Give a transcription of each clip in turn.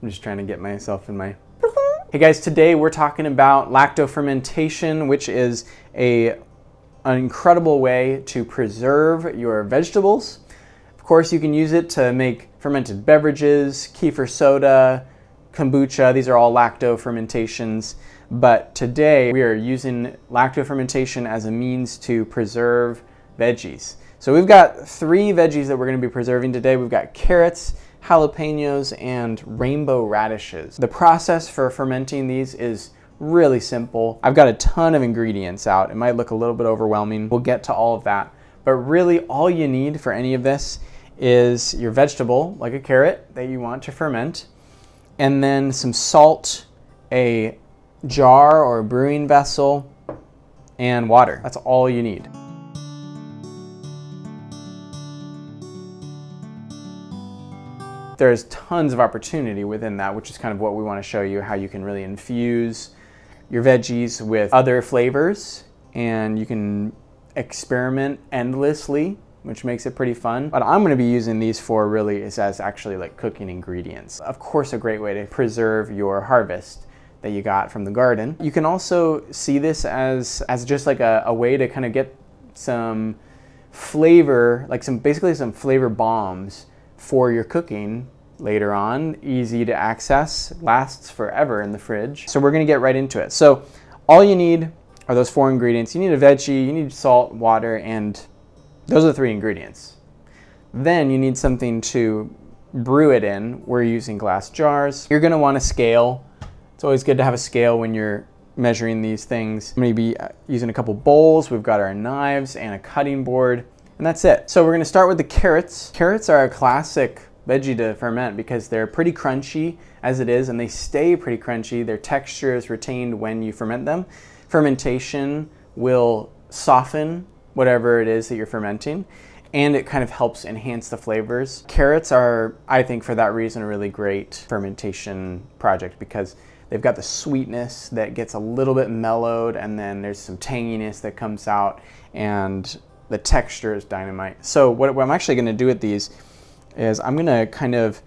I'm just trying to get myself in my... Hey guys, today we're talking about lacto-fermentation, which is an incredible way to preserve your vegetables. Of course, you can use it to make fermented beverages, kefir soda, kombucha. These are all lacto-fermentations. But today we are using lacto-fermentation as a means to preserve veggies. So we've got 3 veggies that we're going to be preserving today. We've got carrots, jalapeños, and rainbow radishes. The process for fermenting these is really simple. I've got a ton of ingredients out. It might look a little bit overwhelming. We'll get to all of that. But really all you need for any of this is your vegetable, like a carrot, that you want to ferment, and then some salt, a jar or a brewing vessel, and water. That's all you need. There's tons of opportunity within that, which is kind of what we want to show you, how you can really infuse your veggies with other flavors, and you can experiment endlessly, which makes it pretty fun. But I'm going to be using these for really is as actually like cooking ingredients. Of course, a great way to preserve your harvest that you got from the garden. You can also see this as just like a way to kind of get some flavor, like basically some flavor bombs for your cooking later on. Easy to access, lasts forever in the fridge. So we're gonna get right into it. So all you need are those 4 ingredients. You need a veggie, you need salt, water, and those are the 3 ingredients. Then you need something to brew it in. We're using glass jars. You're gonna want a scale. It's always good to have a scale when you're measuring these things. I'm gonna be using a couple bowls. We've got our knives and a cutting board. And that's it. So we're gonna start with the carrots. Carrots are a classic veggie to ferment because they're pretty crunchy as it is, and they stay pretty crunchy. Their texture is retained when you ferment them. Fermentation will soften whatever it is that you're fermenting, and it kind of helps enhance the flavors. Carrots are, I think for that reason, a really great fermentation project because they've got the sweetness that gets a little bit mellowed, and then there's some tanginess that comes out, and the texture is dynamite. So what I'm actually going to do with these is I'm going to kind of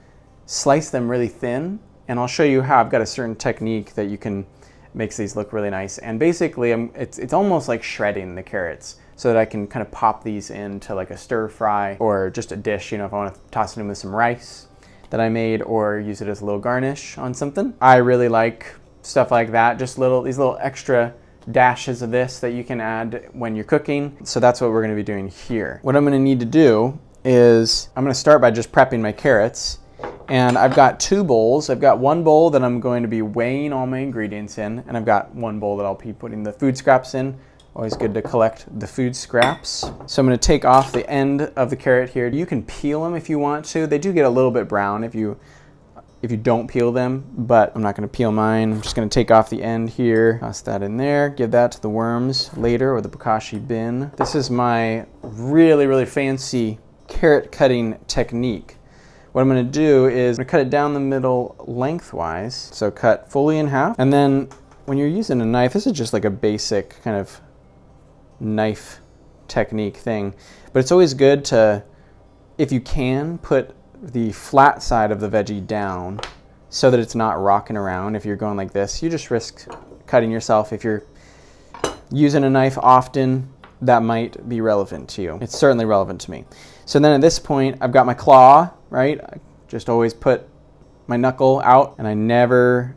slice them really thin, and I'll show you how. I've got a certain technique that you can makes these look really nice. And basically it's almost like shredding the carrots so that I can kind of pop these into like a stir fry or just a dish, you know, if I want to toss it in with some rice that I made or use it as a little garnish on something. I really like stuff like that, just these little extra dashes of this that you can add when you're cooking. So that's what we're going to be doing here. What I'm going to need to do is I'm going to start by just prepping my carrots, and I've got 2 bowls. I've got 1 bowl that I'm going to be weighing all my ingredients in, and I've got 1 bowl that I'll be putting the food scraps in. Always good to collect the food scraps. So I'm going to take off the end of the carrot here. You can peel them if you want to. They do get a little bit brown if you don't peel them, but I'm not going to peel mine. I'm just going to take off the end here, toss that in there, give that to the worms later or the bokashi bin. This is my really, really fancy carrot cutting technique. What I'm going to do is I'm going to cut it down the middle lengthwise, so cut fully in half. And then when you're using a knife, this is just like a basic kind of knife technique thing, but it's always good to, if you can, put the flat side of the veggie down so that it's not rocking around. If you're going like this, you just risk cutting yourself. If you're using a knife often, that might be relevant to you. It's certainly relevant to me. So then at this point, I've got my claw, right? I just always put my knuckle out, and I never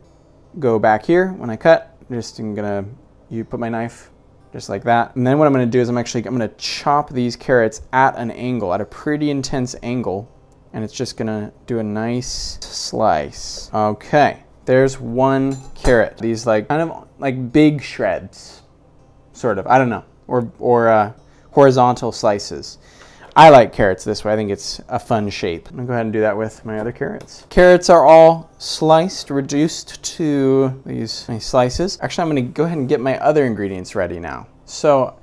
go back here when I cut. You put my knife just like that. And then what I'm gonna do is I'm gonna chop these carrots at an angle, at a pretty intense angle, and it's just gonna do a nice slice. Okay, there's 1 carrot. These like kind of like big shreds, sort of, I don't know, or horizontal slices. I like carrots this way. I think it's a fun shape. I'm gonna go ahead and do that with my other carrots. Carrots are all sliced, reduced to these nice slices. Actually, I'm gonna go ahead and get my other ingredients ready now. So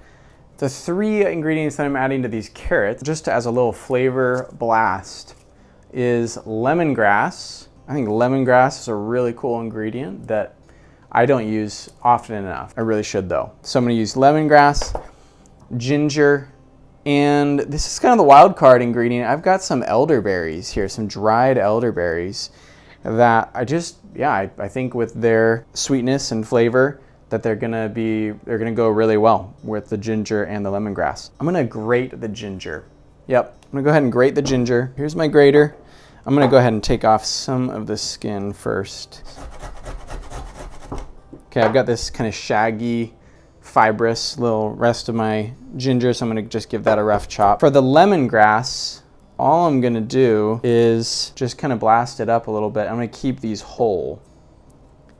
the 3 ingredients that I'm adding to these carrots, just as a little flavor blast, is lemongrass. I think lemongrass is a really cool ingredient that I don't use often enough. I really should though. So I'm gonna use lemongrass, ginger, and this is kind of the wild card ingredient. I've got some elderberries here, some dried elderberries. that I think with their sweetness and flavor that they're gonna go really well with the ginger and the lemongrass. I'm gonna grate the ginger. Yep, I'm gonna go ahead and grate the ginger. Here's my grater. I'm gonna go ahead and take off some of the skin first. Okay, I've got this kind of shaggy, fibrous little rest of my ginger, so I'm gonna just give that a rough chop. For the lemongrass, all I'm gonna do is just kind of blast it up a little bit. I'm gonna keep these whole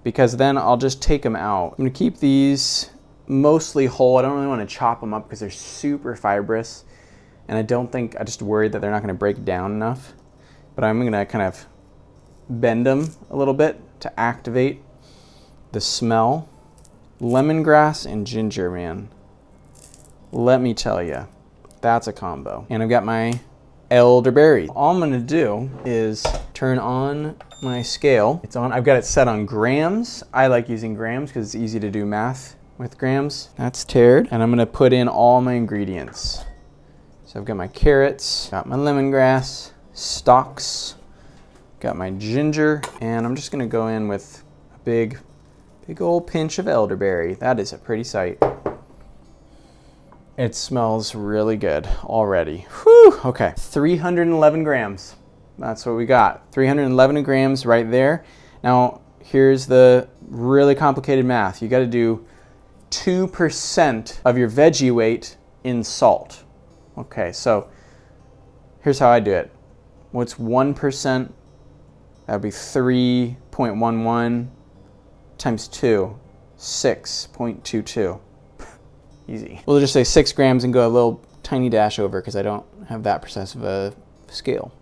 because then I'll just take them out. I'm gonna keep these mostly whole. I don't really wanna chop them up because they're super fibrous, and I just worried that they're not gonna break down enough. But I'm gonna kind of bend them a little bit to activate the smell. Lemongrass and ginger, man. Let me tell you, that's a combo. And I've got my elderberry. All I'm gonna do is turn on my scale. It's on, I've got it set on grams. I like using grams because it's easy to do math with grams. That's tared. And I'm gonna put in all my ingredients. So I've got my carrots, got my lemongrass, stalks, got my ginger, and I'm just gonna go in with a big old pinch of elderberry. That is a pretty sight. It smells really good already. Whew, okay, 311 grams. That's what we got, 311 grams right there. Now, here's the really complicated math. You gotta do 2% of your veggie weight in salt. Okay, so here's how I do it. What's 1%? That would be 3.11 times 2, 6.22. Easy. We'll just say 6 grams and go a little tiny dash over because I don't have that precise of a scale.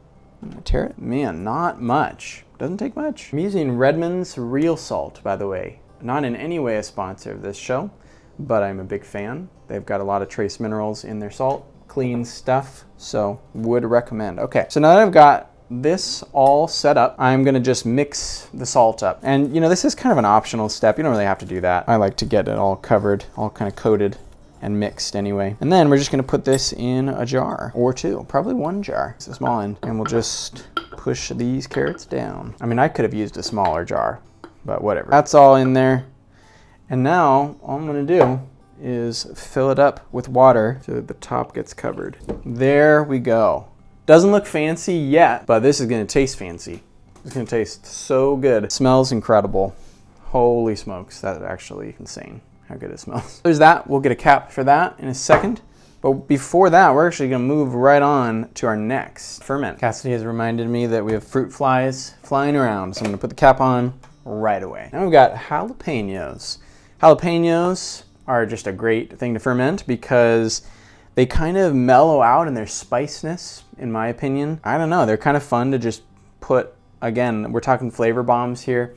I'm gonna tear it. Man, not much. Doesn't take much. I'm using Redmond's Real Salt, by the way. Not in any way a sponsor of this show, but I'm a big fan. They've got a lot of trace minerals in their salt. Clean stuff, so would recommend. Okay, so now that I've got this all set up, I'm gonna just mix the salt up. And you know, this is kind of an optional step. You don't really have to do that. I like to get it all covered, all kind of coated and mixed anyway. And then we're just gonna put this in a jar or two, probably one jar. It's a small end. And we'll just push these carrots down. I mean, I could have used a smaller jar, but whatever. That's all in there. And now all I'm gonna do is fill it up with water so that the top gets covered. There we go. Doesn't look fancy yet, but this is gonna taste fancy. It's gonna taste so good. It smells incredible. Holy smokes, that's actually insane how good it smells. There's that, we'll get a cap for that in a second. But before that, we're actually gonna move right on to our next ferment. Cassidy has reminded me that we have fruit flies flying around, so I'm gonna put the cap on right away. Now we've got jalapeños. Jalapeños are just a great thing to ferment because they kind of mellow out in their spiciness, in my opinion. I don't know, they're kind of fun to just put, again, we're talking flavor bombs here.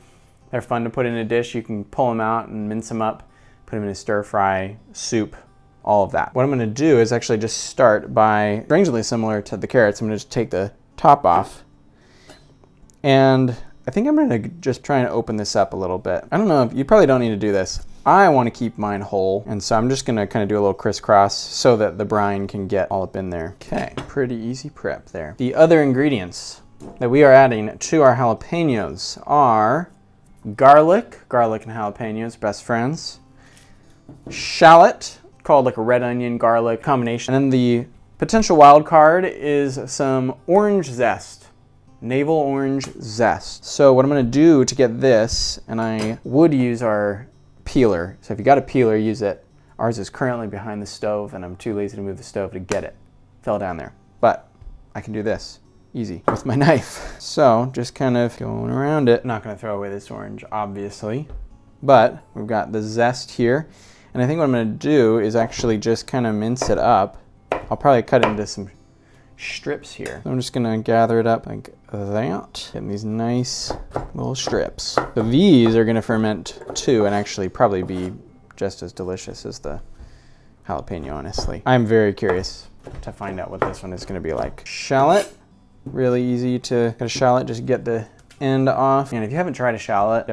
They're fun to put in a dish. You can pull them out and mince them up, put them in a stir fry, soup, all of that. What I'm gonna do is actually just start by, strangely similar to the carrots, I'm gonna just take the top off. And I think I'm gonna just try and open this up a little bit. I don't know, you probably don't need to do this. I want to keep mine whole, and so I'm just gonna kind of do a little crisscross so that the brine can get all up in there. Okay, pretty easy prep there. The other ingredients that we are adding to our jalapeños are garlic and jalapeños, best friends. Shallot, called like a red onion garlic combination. And then the potential wild card is some orange zest. Navel orange zest. So what I'm gonna do to get this, and I would use our peeler. So if you got a peeler, use it. Ours is currently behind the stove and I'm too lazy to move the stove to get it. Fell down there. But I can do this easy with my knife. So just kind of going around it. Not gonna throw away this orange, obviously. But we've got the zest here. And I think what I'm gonna do is actually just kind of mince it up. I'll probably cut it into some strips here. I'm just gonna gather it up like that, getting these nice little strips. So these are gonna ferment too and actually probably be just as delicious as the jalapeno, honestly. I'm very curious to find out what this one is gonna be like. Shallot, really easy to cut a shallot, just get the end off. And if you haven't tried a shallot,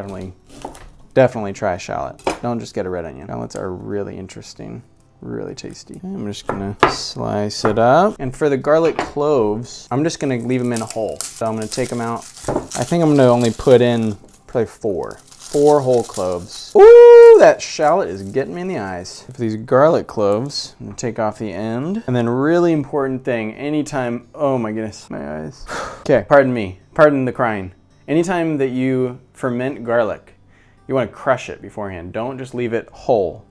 definitely try a shallot. Don't just get a red onion. Shallots are really interesting. Really tasty. I'm just gonna slice it up. And for the garlic cloves, I'm just gonna leave them in a whole. So I'm gonna take them out. I think I'm gonna only put in probably 4 whole cloves. Ooh, that shallot is getting me in the eyes. For these garlic cloves, I'm gonna take off the end. And then really important thing, anytime, oh my goodness, my eyes. Okay, pardon me, pardon the crying. Anytime that you ferment garlic, you wanna crush it beforehand. Don't just leave it whole.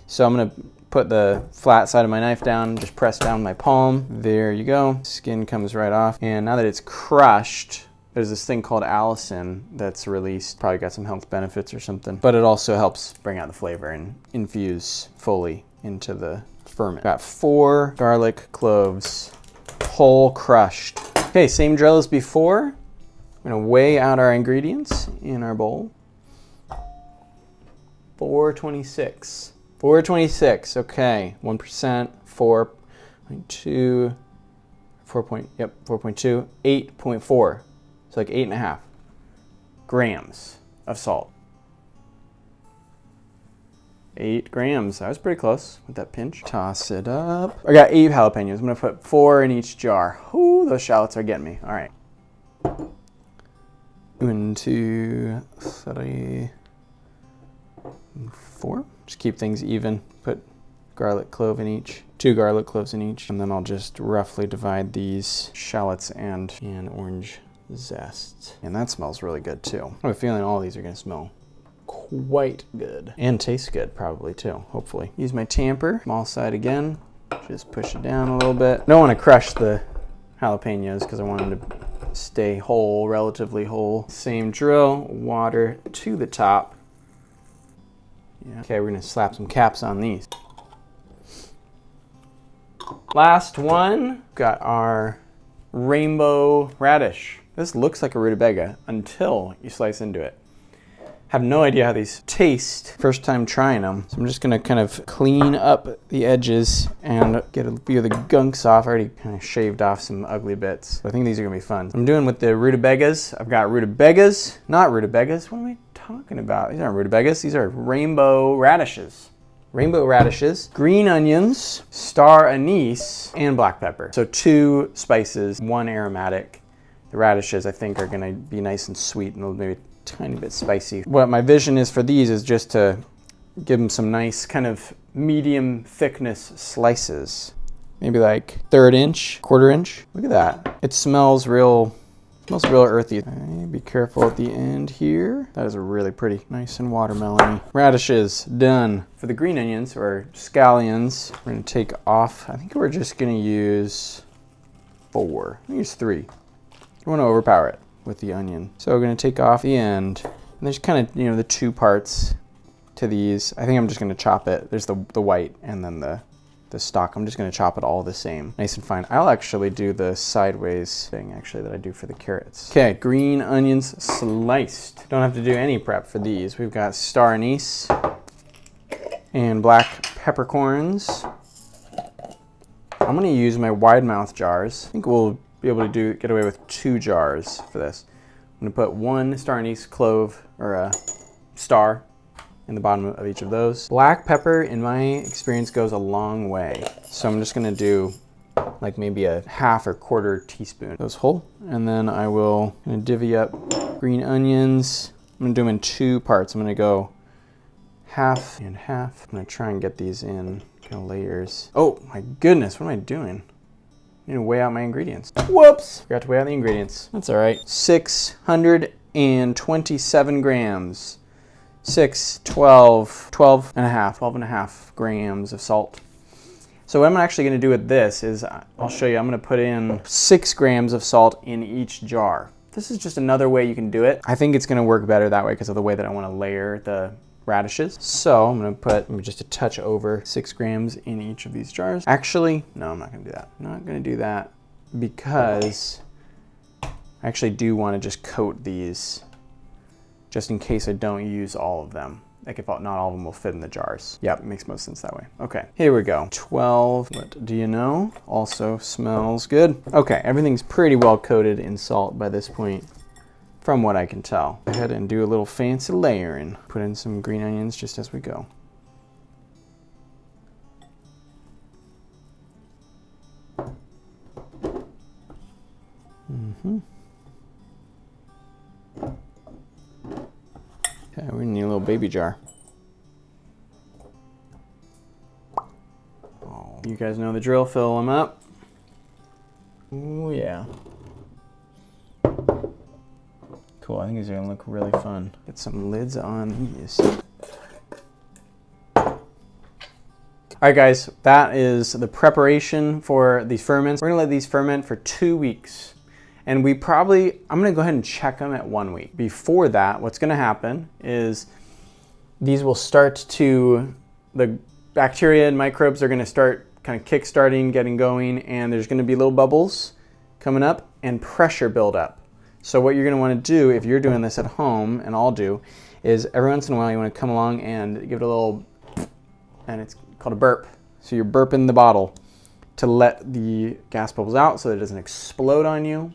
So I'm gonna put the flat side of my knife down, just press down my palm. There you go. Skin comes right off. And now that it's crushed, there's this thing called allicin that's released. Probably got some health benefits or something. But it also helps bring out the flavor and infuse fully into the ferment. Got 4 garlic cloves, whole crushed. Okay, same drill as before. We're gonna weigh out our ingredients in our bowl. 426. 426, okay, 1%, 4.2, 4.2, 8.4, so like 8.5 grams of salt. 8 grams, I was pretty close with that pinch. Toss it up. I got 8 jalapenos, I'm gonna put 4 in each jar. Ooh, those shallots are getting me, all right. 1, 2, 3, 4. Just keep things even. Put garlic clove in each, 2 garlic cloves in each, and then I'll just roughly divide these shallots and orange zest. And that smells really good too. I have a feeling all these are gonna smell quite good and taste good probably too, hopefully. Use my tamper, small side again, just push it down a little bit. Don't want to crush the jalapenos because I want them to stay whole, relatively whole. Same drill, water to the top. Yeah. Okay, we're gonna slap some caps on these. Last one, got our rainbow radish. This looks like a rutabaga until you slice into it. Have no idea how these taste first time trying them. So I'm just gonna kind of clean up the edges and get a few of the gunks off. I already kind of shaved off some ugly bits. I think these are gonna be fun. I'm doing with the rutabagas. I've got rutabagas, not rutabagas. What am I talking about? These aren't rutabagas, these are rainbow radishes. Rainbow radishes, green onions, star anise, and black pepper. So 2 spices, 1 aromatic. The radishes I think are gonna be nice and sweet and maybe tiny bit spicy. What my vision is for these is just to give them some nice kind of medium thickness slices. Maybe like 1/3 inch, 1/4 inch. Look at that. It smells real earthy. Okay, be careful at the end here. That is a really pretty, nice and watermelony. Radishes, done. For the green onions or scallions, we're gonna take off, I think we're just gonna use 4. I'm gonna use 3. You wanna overpower it with the onion. So we're gonna take off the end. And there's kind of, the 2 parts to these. I think I'm just gonna chop it. There's the white and then the stalk. I'm just gonna chop it all the same, nice and fine. I'll actually do the sideways thing actually that I do for the carrots. Okay, green onions sliced. Don't have to do any prep for these. We've got star anise and black peppercorns. I'm gonna use my wide mouth jars. I think we'll be able to get away with 2 jars for this. I'm gonna put 1 star anise clove or a star in the bottom of each of those. Black pepper, in my experience, goes a long way. So I'm just gonna do like maybe a 1/2 or 1/4 teaspoon. Those whole. And then I will divvy up green onions. I'm gonna do them in 2 parts. I'm gonna go 1/2 and 1/2. I'm gonna try and get these in kind of layers. Oh my goodness, what am I doing? I need to weigh out my ingredients. Whoops! Forgot to weigh out the ingredients. That's all right. 627 grams. 12 and a half grams of salt. So what I'm actually gonna do with this is, I'll show you, I'm gonna put in 6 grams of salt in each jar. This is just another way you can do it. I think it's gonna work better that way because of the way that I wanna layer the radishes. So I'm gonna put just a touch over 6 grams in each of these jars. Actually, no, I'm not gonna do that. I'm not gonna do that because I actually do wanna just coat these just in case I don't use all of them. Like if not all of them will fit in the jars. Yep, it makes most sense that way. Okay, here we go. 12, what do you know? Also smells good. Okay, everything's pretty well coated in salt by this point, from what I can tell. Go ahead and do a little fancy layering. Put in some green onions just as we go. Okay, we need a little baby jar. Oh, you guys know the drill, fill them up. Oh yeah. Cool, I think these are gonna look really fun. Get some lids on these. All right guys, that is the preparation for these ferments. We're gonna let these ferment for 2 weeks. And I'm gonna go ahead and check them at 1 week. Before that, what's gonna happen is these will start to, the bacteria and microbes are gonna start kind of kick-starting, getting going, and there's gonna be little bubbles coming up and pressure build up. So what you're gonna wanna do if you're doing this at home, and I'll do, is every once in a while you wanna come along and give it a little, and it's called a burp. So you're burping the bottle to let the gas bubbles out so that it doesn't explode on you.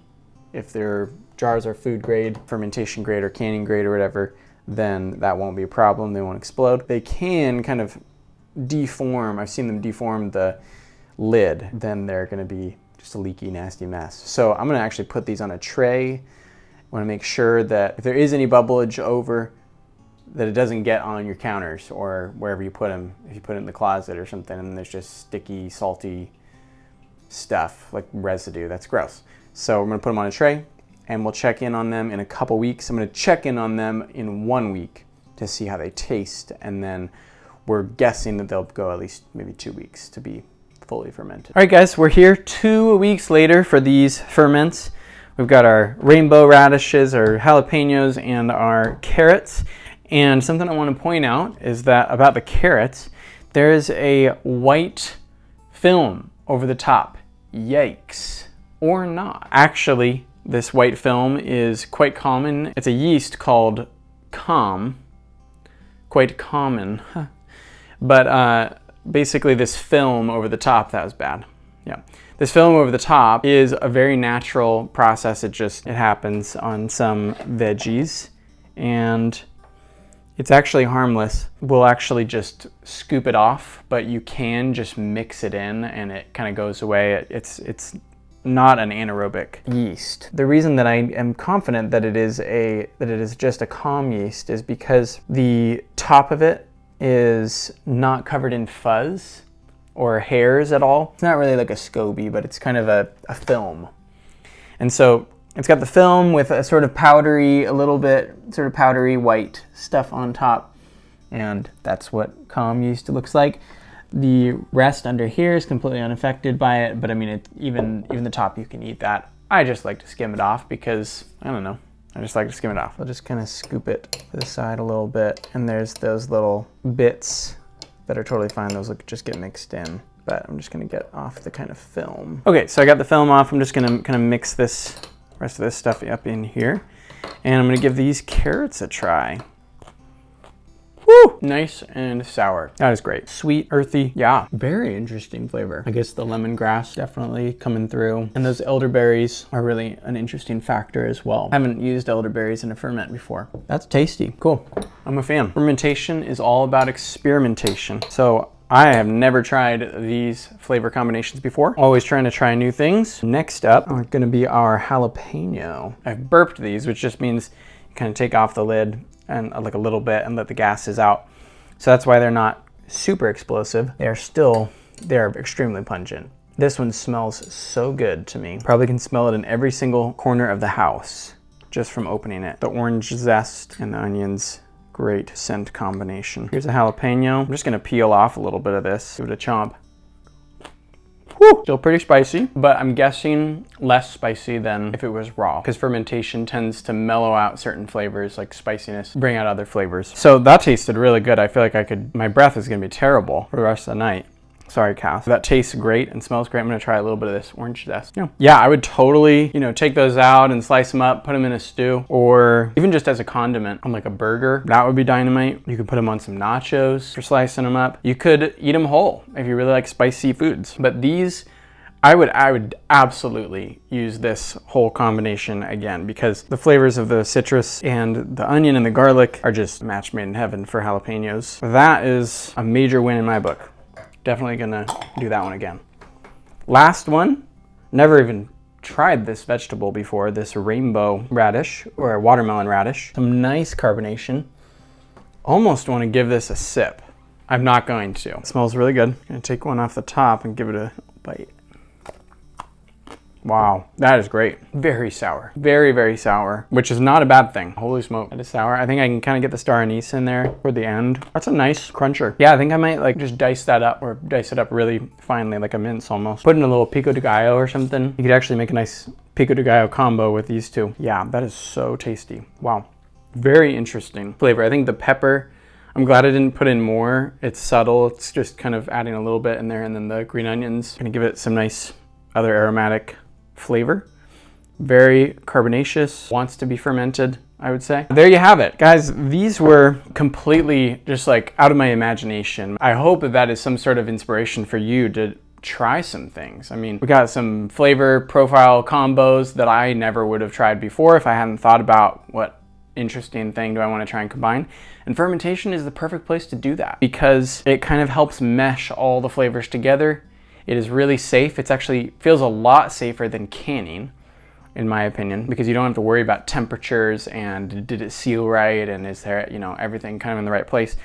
If their jars are food grade, fermentation grade, or canning grade or whatever, then that won't be a problem. They won't explode. They can kind of deform. I've seen them deform the lid. Then they're gonna be just a leaky, nasty mess. So I'm gonna actually put these on a tray. I wanna make sure that if there is any bubblage over, that it doesn't get on your counters or wherever you put them. If you put it in the closet or something and there's just sticky, salty stuff, like residue, that's gross. So I'm gonna put them on a tray and we'll check in on them in a couple weeks. I'm gonna check in on them in 1 week to see how they taste, and then we're guessing that they'll go at least maybe 2 weeks to be fully fermented. All right guys, we're here 2 weeks later for these ferments. We've got our rainbow radishes, our jalapeños, and our carrots. And something I wanna point out is that about the carrots, there is a white film over the top. Yikes. Or not. Actually, this white film is quite common. It's a yeast called quite common. But basically this film over the top, that was bad. Yeah. This film over the top is a very natural process. It happens on some veggies, and it's actually harmless. We'll actually just scoop it off, but you can just mix it in and it kind of goes away. It's not an anaerobic yeast. The reason that I am confident that it is just a calm yeast is because the top of it is not covered in fuzz or hairs at all. It's not really like a SCOBY, but it's kind of a film. And so it's got the film with a sort of powdery, a little bit sort of powdery white stuff on top. And that's what calm yeast looks like. The rest under here is completely unaffected by it, but I mean, even the top, you can eat that. I just like to skim it off because, I don't know, I just like to skim it off. I'll just kind of scoop it to the side a little bit, and there's those little bits that are totally fine. Those just get mixed in, but I'm just gonna get off the kind of film. Okay, so I got the film off. I'm just gonna kind of mix this rest of this stuff up in here, and I'm gonna give these carrots a try. Woo! Nice and sour. That is great. Sweet, earthy. Yeah, very interesting flavor. I guess the lemongrass definitely coming through. And those elderberries are really an interesting factor as well. I haven't used elderberries in a ferment before. That's tasty. Cool. I'm a fan. Fermentation is all about experimentation. So I have never tried these flavor combinations before. Always trying to try new things. Next up are gonna be our jalapeno. I've burped these, which just means you kind of take off the lid and like a little bit and let the gases out. So that's why they're not super explosive. They're extremely pungent. This one smells so good to me. Probably can smell it in every single corner of the house just from opening it. The orange zest and the onions, great scent combination. Here's a jalapeno. I'm just gonna peel off a little bit of this, give it a chomp. Woo! Still pretty spicy, but I'm guessing less spicy than if it was raw, because fermentation tends to mellow out certain flavors like spiciness, bring out other flavors. So that tasted really good. I feel like my breath is gonna be terrible for the rest of the night. Sorry, Cass. That tastes great and smells great. I'm gonna try a little bit of this orange zest. Yeah, I would totally, take those out and slice them up, put them in a stew, or even just as a condiment on like a burger. That would be dynamite. You could put them on some nachos for slicing them up. You could eat them whole if you really like spicy foods. But these, I would absolutely use this whole combination again, because the flavors of the citrus and the onion and the garlic are just a match made in heaven for jalapenos. That is a major win in my book. Definitely gonna do that one again. Last one, never even tried this vegetable before, this rainbow radish or watermelon radish. Some nice carbonation. Almost want to give this a sip. I'm not going to. It smells really good. I'm gonna take one off the top and give it a bite. Wow, that is great. Very sour, very, very sour, which is not a bad thing. Holy smoke, that is sour. I think I can kind of get the star anise in there for the end. That's a nice cruncher. Yeah, I think I might like just dice that up or dice it up really finely, like a mince almost. Put in a little pico de gallo or something. You could actually make a nice pico de gallo combo with these two. Yeah, that is so tasty. Wow, very interesting flavor. I think the pepper, I'm glad I didn't put in more. It's subtle, it's just kind of adding a little bit in there, and then the green onions, gonna give it some nice other aromatic flavor. Very carbonaceous, wants to be fermented, I would say. There you have it. Guys, these were completely just like out of my imagination. I hope that is some sort of inspiration for you to try some things. I mean, we got some flavor profile combos that I never would have tried before if I hadn't thought about what interesting thing do I want to try and combine. And fermentation is the perfect place to do that because it kind of helps mesh all the flavors together. It is really safe. It's actually feels a lot safer than canning, in my opinion, because you don't have to worry about temperatures and did it seal right and is there, you know, everything kind of in the right place.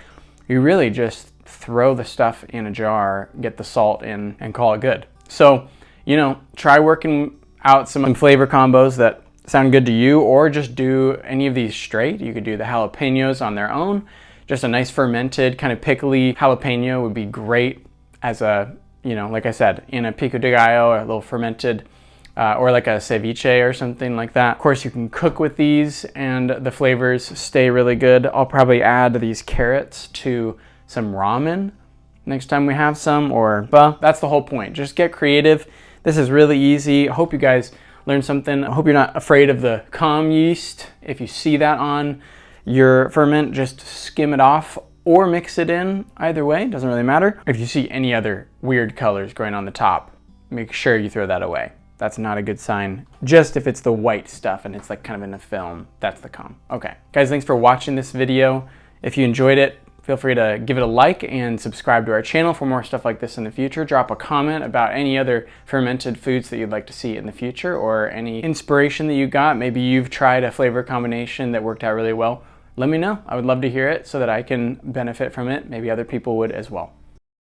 You really just throw the stuff in a jar, get the salt in, and call it good. So, you know, try working out some flavor combos that sound good to you, or just do any of these straight. You could do the jalapeños on their own. Just a nice fermented, kind of pickly jalapeno would be great as a, you know, like I said, in a pico de gallo or a little fermented, or like a ceviche or something like that. Of course, you can cook with these and the flavors stay really good. I'll probably add these carrots to some ramen next time we have some, or, well, that's the whole point. Just get creative. This is really easy. I hope you guys learned something. I hope you're not afraid of the calm yeast. If you see that on your ferment, just skim it off or mix it in. Either way, doesn't really matter. If you see any other weird colors growing on the top, make sure you throw that away. That's not a good sign. Just if it's the white stuff and it's like kind of in a film, that's the calm. Okay, guys, thanks for watching this video. If you enjoyed it, feel free to give it a like and subscribe to our channel for more stuff like this in the future. Drop a comment about any other fermented foods that you'd like to see in the future, or any inspiration that you got. Maybe you've tried a flavor combination that worked out really well. Let me know. I would love to hear it so that I can benefit from it. Maybe other people would as well.